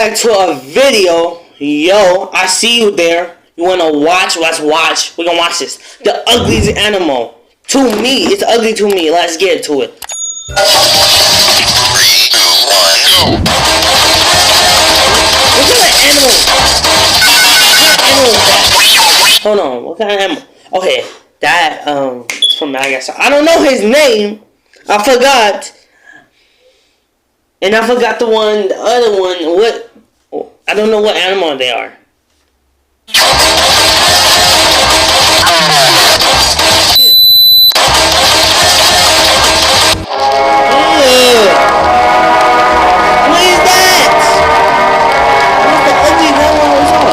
back to a video. Yo, I see you there. You wanna watch? Let's watch. We're gonna watch this. The ugliest animal. To me, it's ugly to me. Let's get to it. 3, 2, 1, go! What kind of animal? What kind of animal is that? Hold on. What kind of animal? Okay, that it's from Madagascar. I don't know his name. I forgot. And I forgot the other one. What? I don't know what animal they are. What is that? What's the ugly animal we saw?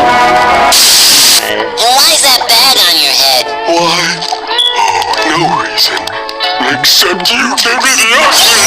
Why is that bag on your head? Why? Oh, no reason. Except you gave me the ugly!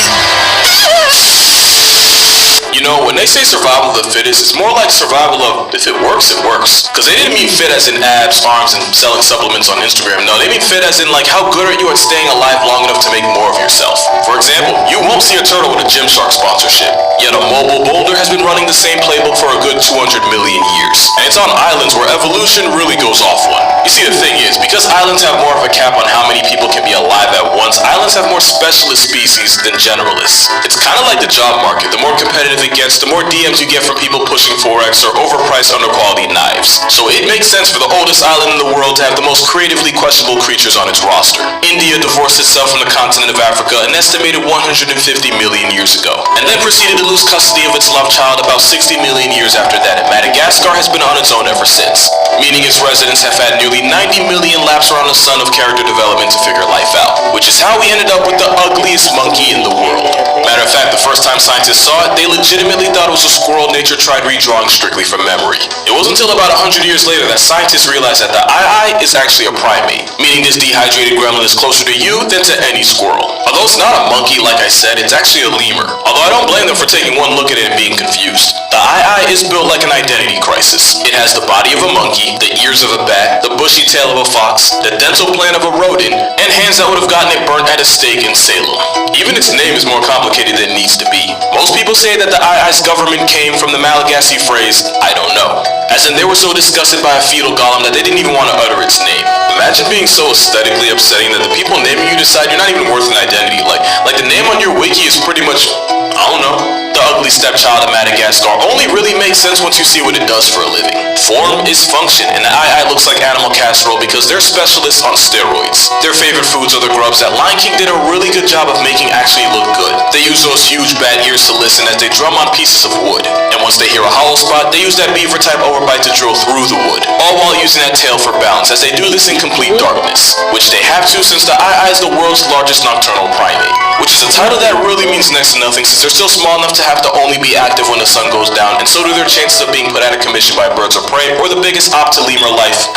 You know, when they say survival of the fittest, it's more like survival of if it works, it works. Because they didn't mean fit as in abs, arms, and selling supplements on Instagram. No, they mean fit as in like how good are you at staying alive long enough to make more of yourself. For example, you won't see a turtle with a Gymshark sponsorship. Yet a mobile boulder has been running the same playbook for a good 200 million years. And it's on islands where evolution really goes off one. You see, the thing is, because islands have more of a cap on how many people can be alive at once, islands have more specialist species than generalists. It's kind of like the job market. The more competitive it gets, the more DMs you get from people pushing Forex or overpriced underquality knives. So it makes sense for the oldest island in the world to have the most creatively questionable creatures on its roster. India divorced itself from the continent of Africa an estimated 150 million years ago, and then proceeded to lose custody of its loved child about 60 million years after that, and Madagascar has been on its own ever since, meaning its residents have had nearly 90 million laps around the sun of character development to figure life out, which is how we ended up with the ugliest monkey in the world. Matter of fact, the first time scientists saw it, they legitimately thought it was a squirrel nature tried redrawing strictly from memory. It wasn't until about 100 years later that scientists realized that the eye is actually a primate, meaning this dehydrated gremlin is closer to you than to any squirrel. Although it's not a monkey like I said, it's actually a lemur. Although I don't blame them for taking one look at it and being confused. The eye is built like an identity crisis. It has the body of a monkey, the ears of a bat, the bushy tail of a fox, the dental plan of a rodent, and hands that would have gotten it burnt at a stake in Salem. Even its name is more complicated than it needs to be. Most people say that the Ai's government came from the Malagasy phrase, I don't know. As in they were so disgusted by a fetal golem that they didn't even want to utter its name. Imagine being so aesthetically upsetting that the people naming you decide you're not even worth an identity. Like the name on your wiki is pretty much, I don't know, the ugly stepchild of Madagascar only really makes sense once you see what it does for a living. Form is function, and the eye looks like animal casserole because they're specialists on steroids. Their favorite foods are the grubs that Lion King did a really good job of making actually look good. They use those huge bat ears to listen as they drum on pieces of wood. And once they hear a hollow spot, they use that beaver type overbite to drill through the wood, all while using that tail for balance, as they do this in complete darkness, which they have to since the eye is the world's largest nocturnal primate, which is a title that really means next to nothing since they're still small enough to have to only be active when the sun goes down, and so do their chances of being put out of commission by birds of prey or the biggest op to lemur life.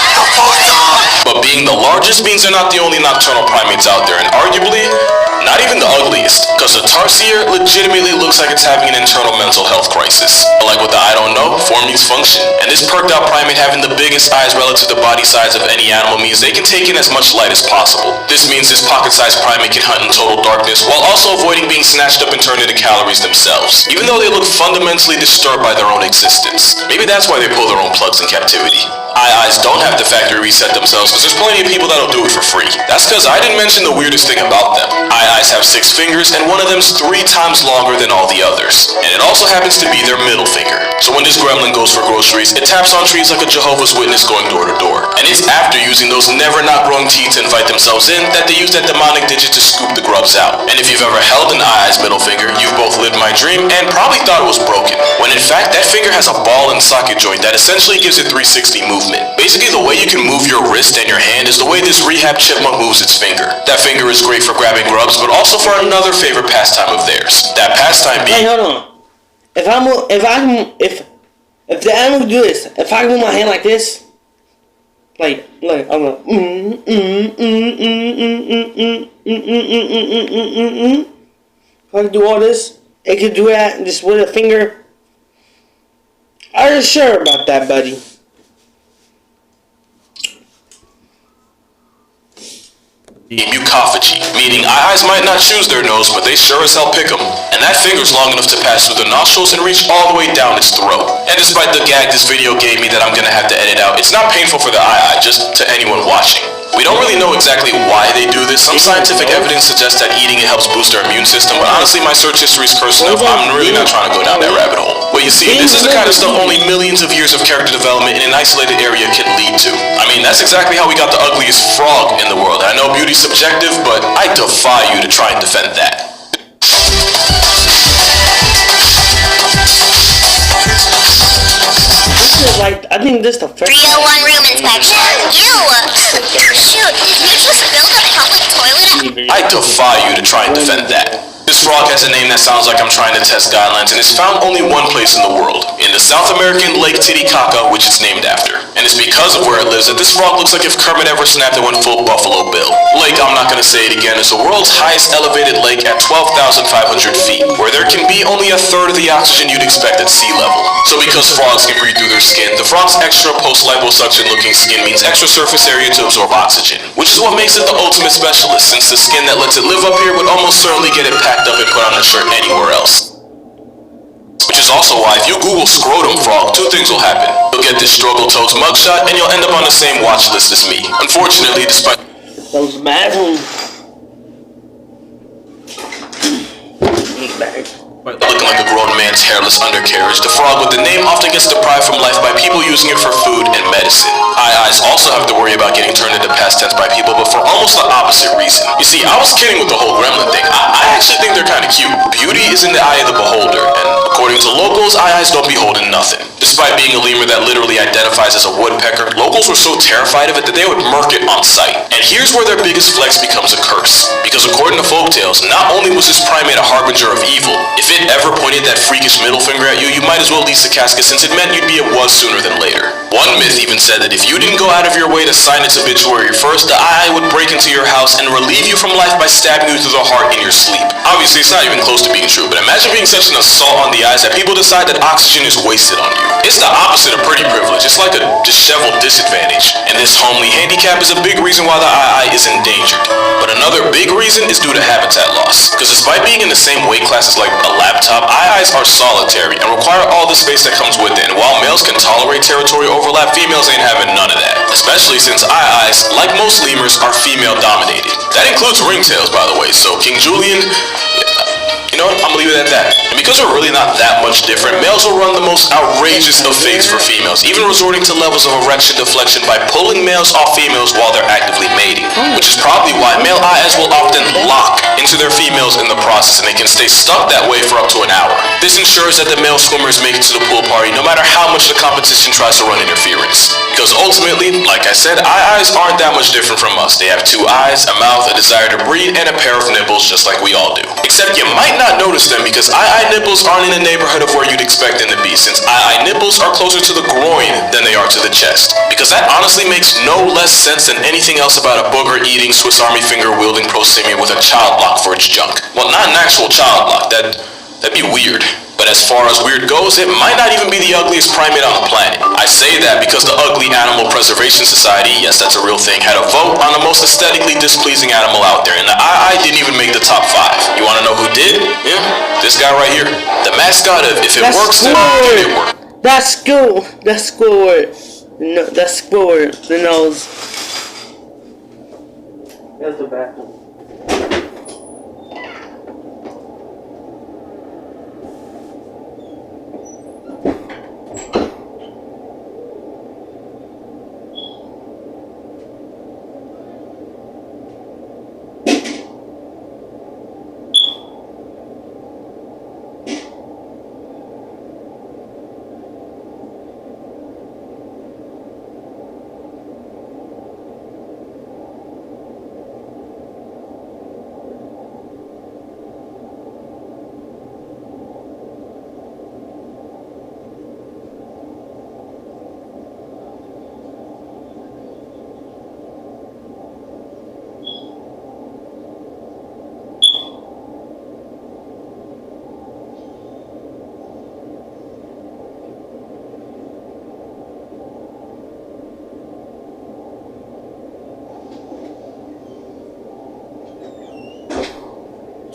But being the largest means they're not the only nocturnal primates out there, and arguably not even the ugliest, because the tarsier legitimately looks like it's having an internal mental health crisis. But like with the I don't know, form means function. And this perked out primate having the biggest eyes relative to the body size of any animal means they can take in as much light as possible. This means this pocket-sized primate can hunt in total darkness while also avoiding being snatched up and turned into calories themselves, even though they look fundamentally disturbed by their own existence. Maybe that's why they pull their own plugs in captivity. Eyes don't have to factory reset themselves because there's plenty of people that'll do it for free. That's because I didn't mention the weirdest thing about them. Eyes have 6 fingers and one of them's 3 times longer than all the others. And it also happens to be their middle finger. So when this gremlin goes for groceries, it taps on trees like a Jehovah's Witness going door to door. And it's after using those never not growing teeth to invite themselves in that they use that demonic digit to scoop the grubs out. And if you've ever held an eye's middle finger, you've both lived my dream and probably thought it was broken. When in fact, that finger has a ball and socket joint that essentially gives it 360 movement. Basically, the way you can move your wrist and your hand is the way this rehab chipmunk moves its finger. That finger is great for grabbing grubs, but also for another favorite pastime of theirs. That pastime being... Hey, hold on. If the animal do this, if I move my hand like this, like I'm like, if I do all this, it could do that just with a finger. Are you sure about that, buddy? You autophagy, meaning eyes might not choose their nose, but they sure as hell pick them. And that finger's long enough to pass through the nostrils and reach all the way down its throat. And despite the gag this video gave me that I'm gonna have to edit out, it's not painful for the eye, just to anyone watching. We don't really know exactly why they do this. Some scientific evidence suggests that eating it helps boost our immune system, but honestly my search history is cursed enough. I'm really not trying to go down that rabbit hole. But you see, this is the kind of stuff only millions of years of character development in an isolated area can lead to. I mean, that's exactly how we got the ugliest frog in the world. I know beauty's subjective, but I defy you to try and defend that. Like, I think this is the first 301 room inspection. Ew! Shoot, did you just build a public toilet? I defy you to try and defend that. This frog has a name that sounds like I'm trying to test guidelines, and it's found only one place in the world, in the South American Lake Titicaca, which it's named after. And it's because of where it lives that this frog looks like if Kermit ever snapped and went full Buffalo Bill. Lake, I'm not gonna say it again, is the world's highest elevated lake at 12,500 feet, where there can be only a third of the oxygen you'd expect at sea level. So because frogs can breathe through their skin, the frog's extra post-liposuction looking skin means extra surface area to absorb oxygen, which is what makes it the ultimate specialist, since the skin that lets it live up here would almost certainly get it packed up and put on a shirt anywhere else. Which is also why if you Google scrotum frog, two things will happen. You'll get this struggle toes mugshot, and you'll end up on the same watch list as me. Unfortunately, despite those bathrooms. looking like a grown man's hairless undercarriage, the frog with the name often gets deprived from life by people using it for food and medicine. Eyes also have to worry about getting turned into past tense by people, but for almost the opposite reason. You see, I was kidding with the whole gremlin thing. I actually think they're kind of cute. Beauty is in the eye of the beholder, and according to locals, eyes don't be holding nothing. Despite being a lemur that literally identifies as a woodpecker, locals were so terrified of it that they would murk it on sight. And here's where their biggest flex becomes a curse. Because according to folktales, not only was this primate a harbinger of evil, if it ever pointed that freakish middle finger at you, you might as well lease a casket since it meant you'd be a was sooner than later. One myth even said that if you didn't go out of your way to sign its obituary first, the eye would break into your house and relieve you from life by stabbing you through the heart in your sleep. Obviously, it's not even close to being true, but imagine being such an assault on the eyes that people decide that oxygen is wasted on you. It's the opposite of pretty privilege. It's like a disheveled disadvantage. And this homely handicap is a big reason why the eye is endangered. But another big reason is due to habitat loss. Because despite being in the same weight class as like a laptop, eyes are solitary and require all the space that comes with it. And while males can tolerate territory overlap, females ain't having none of that. Especially since eyes, like most lemurs, are female dominated. That includes ringtails, by the way. So King Julian, you know what, I'm gonna leave it at that. And because we're really not that much different, males will run the most outrageous of figs for females, even resorting to levels of erection deflection by pulling males off females while they're actively mating. Which is probably why male eyes will often lock into their females in the process, and they can stay stuck that way for up to an hour. This ensures that the male swimmers make it to the pool party no matter how much the competition tries to run interference. Because ultimately, like I said, eyes aren't that much different from us. They have two eyes, a mouth, a desire to breed, and a pair of nipples just like we all do. Except you might not notice them because eye nipples aren't in the neighborhood of where you'd expect them to be, since eye nipples are closer to the groin than they are to the chest. Because that honestly makes no less sense than anything else about a booger-eating, Swiss Army finger-wielding prosimian with a child lock for its junk. Well, not an actual child lock. That'd be weird. But as far as weird goes, it might not even be the ugliest primate on the planet. I say that because the Ugly Animal Preservation Society, yes, that's a real thing, had a vote on the most aesthetically displeasing animal out there, and the eye didn't even make the top 5. You wanna know who did? Yeah, this guy right here. The mascot of If It Works, Then It Works. That's cool. That's Squidward. No, that's Squidward. The nose. That's the bathroom.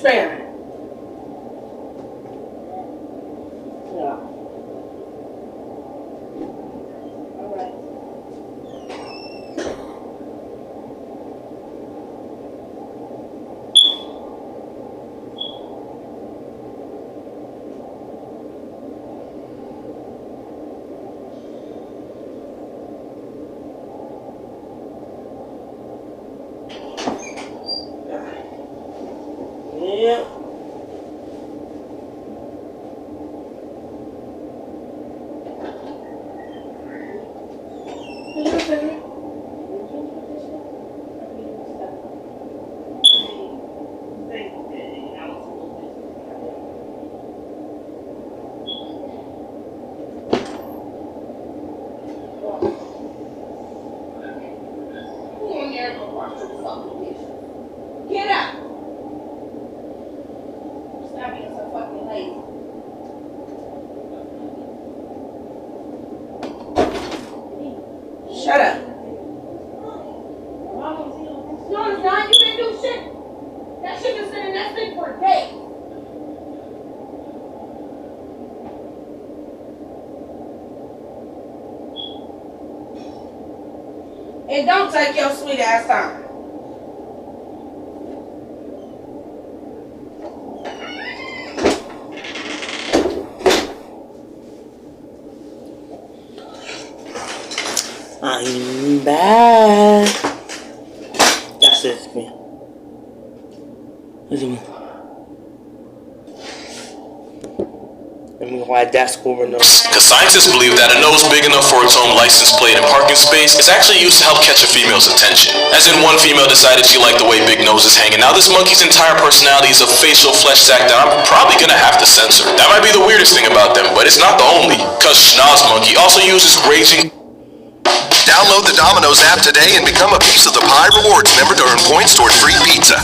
transparent. Yeah. All right. Yeah. Get up! Stop being so fucking lazy. Shut up. No, it's not. You didn't do shit. That shit been sitting in that thing for a day. And don't take your sweet ass time. I'm back. That's it, man. Let me why that's over no. Because scientists believe that a nose big enough for its own license plate and parking space is actually used to help catch a female's attention. As in, one female decided she liked the way Big Nose is hanging. Now this monkey's entire personality is a facial flesh sack that I'm probably gonna have to censor. That might be the weirdest thing about them, but it's not the only. Cause Schnoz Monkey also uses raging. Download the Domino's app today and become a piece of the Pie Rewards member to earn points toward free pizza.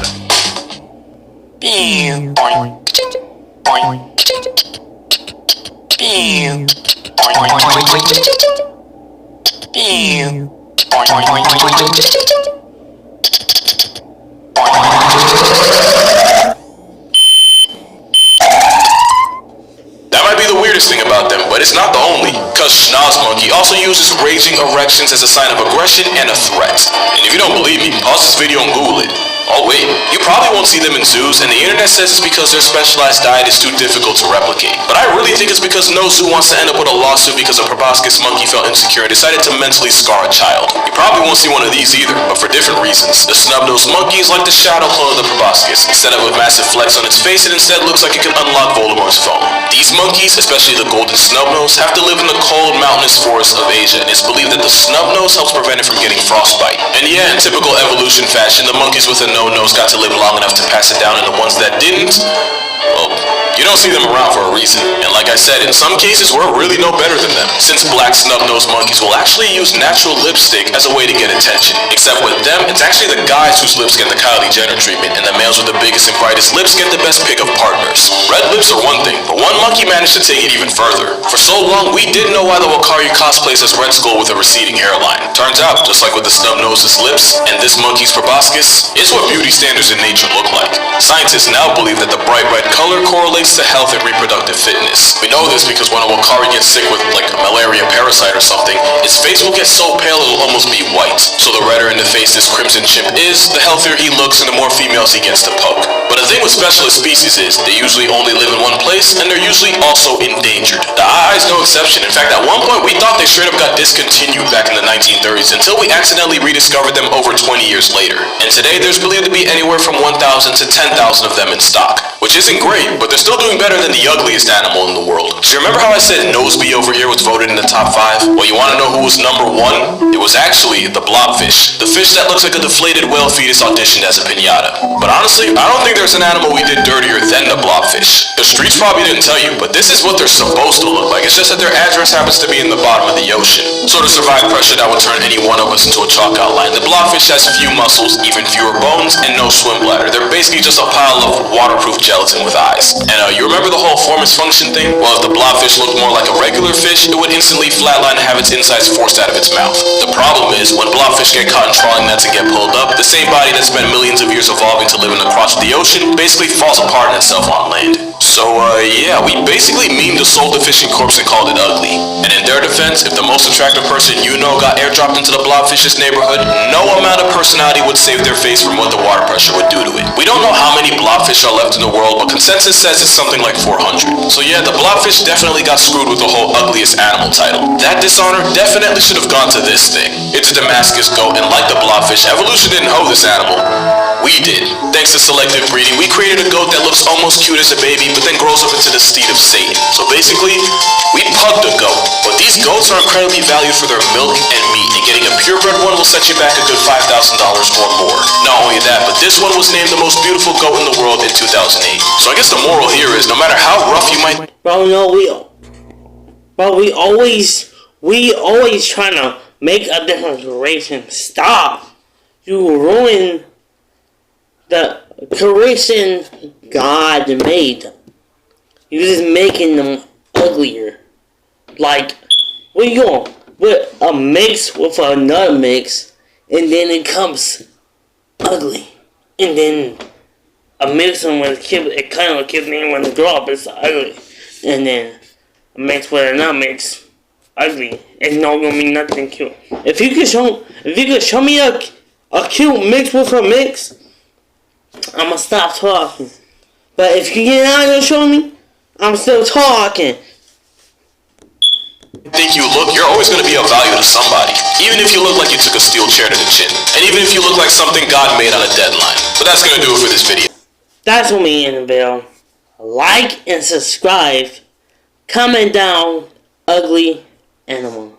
That might be the weirdest thing about them, but it's not the only. Cause Schnoz Monkey also uses raging erections as a sign of aggression and a threat. And if you don't believe me, pause this video and Google it. Oh wait, you probably won't see them in zoos, and the internet says it's because their specialized diet is too difficult to replicate. But I really think it's because no zoo wants to end up with a lawsuit because a proboscis monkey felt insecure and decided to mentally scar a child. You probably won't see one of these either, but for different reasons. The snub-nosed monkey is like the shadow clone of the proboscis. Instead of a massive flex on its face, it instead looks like it can unlock Voldemort's phone. These monkeys, especially the golden snub-nose, have to live in the cold mountainous forests of Asia, and it's believed that the snub-nose helps prevent it from getting frostbite. And yeah, in typical evolution fashion, the monkeys with a no-nose got to live long enough to pass it down, and the ones that didn't, well, you don't see them around for a reason. And like I said, in some cases, we're really no better than them, since black snub-nosed monkeys will actually use natural lipstick as a way to get attention. Except with them, it's actually the guys whose lips get the Kylie Jenner treatment, and the males with the biggest and brightest lips get the best pick of partners. Red lips are one thing, but one monkey managed to take it even further. For so long, we didn't know why the Wakari cosplays as Red Skull with a receding hairline. Turns out, just like with the snub-nose's lips and this monkey's proboscis, it's what beauty standards in nature look like. Scientists now believe that the bright red color correlates to health and reproductive fitness. We know this because when a Wakari gets sick with like a malaria parasite or something, its face will get so pale it'll almost be white. So the redder in the face this crimson chimp is, the healthier he looks and the more females he gets to poke. But the thing with specialist species is, they usually only live in one place and they're usually also endangered. The eye is no exception. In fact, at one point we thought they straight up got discontinued back in the 1930s until we accidentally rediscovered them over 20 years later. And today there's believed to be anywhere from 1,000 to 10,000 of them in stock. Which isn't great, but they're still doing better than the ugliest animal in the world. Do you remember how I said Nosebee over here was voted in the top 5? Well, you want to know who was number 1? It was actually the blobfish. The fish that looks like a deflated whale fetus auditioned as a piñata. But honestly, I don't think there's an animal we did dirtier than the blobfish. The streets probably didn't tell you, but this is what they're supposed to look like. It's just that their address happens to be in the bottom of the ocean. So to survive pressure that would turn any one of us into a chalk outline, the blobfish has few muscles, even fewer bones, and no swim bladder. They're basically just a pile of waterproof jelly. skeleton with eyes. And you remember the whole form is function thing? Well, if the blobfish looked more like a regular fish, it would instantly flatline and have its insides forced out of its mouth. The problem is, when blobfish get caught in trawling nets and get pulled up, the same body that spent millions of years evolving to live in the crotch of the ocean basically falls apart in itself on land. So, yeah, we basically memed the soul deficient corpse and called it ugly. And in their defense, if the most attractive person you know got airdropped into the blobfish's neighborhood, no amount of personality would save their face from what the water pressure would do to it. We don't know how many blobfish are left in the world, but consensus says it's something like 400. So yeah, the blobfish definitely got screwed with the whole ugliest animal title. That dishonor definitely should have gone to this thing. It's a Damascus goat, and like the blobfish, evolution didn't hoe this animal. We did. Thanks to selective breeding, we created a goat that looks almost cute as a baby, but then grows up into the steed of Satan. So basically, we pugged a goat. But these goats are incredibly valued for their milk and meat, and getting a purebred one will set you back a good $5,000 or more. Not only that, but this one was named the most beautiful goat in the world in 2008. So I guess the moral here is, no matter how rough you might... Bro, no, we always trying to make a different creation. Stop. You ruin the creation God made them. You're just making them uglier. Like, where you going? With a mix with another mix, and then it comes ugly. And then a mix with a kid, it kind of gives me when they grow up, it's ugly. And then a mix with another mix, ugly. It's not gonna be nothing cute. If you could show me a cute mix with a mix, I'ma stop talking. But if you're not gonna show me, I'm still talking. Think you look, you're always going to be of value to somebody. Even if you look like you took a steel chair to the chin. And even if you look like something God made on a deadline. But that's going to do it for this video. That's what me and the video. Like and subscribe. Comment down ugly animal.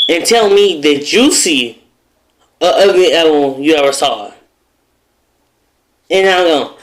And tell me, did you see an ugly animal you ever saw? And I'm going.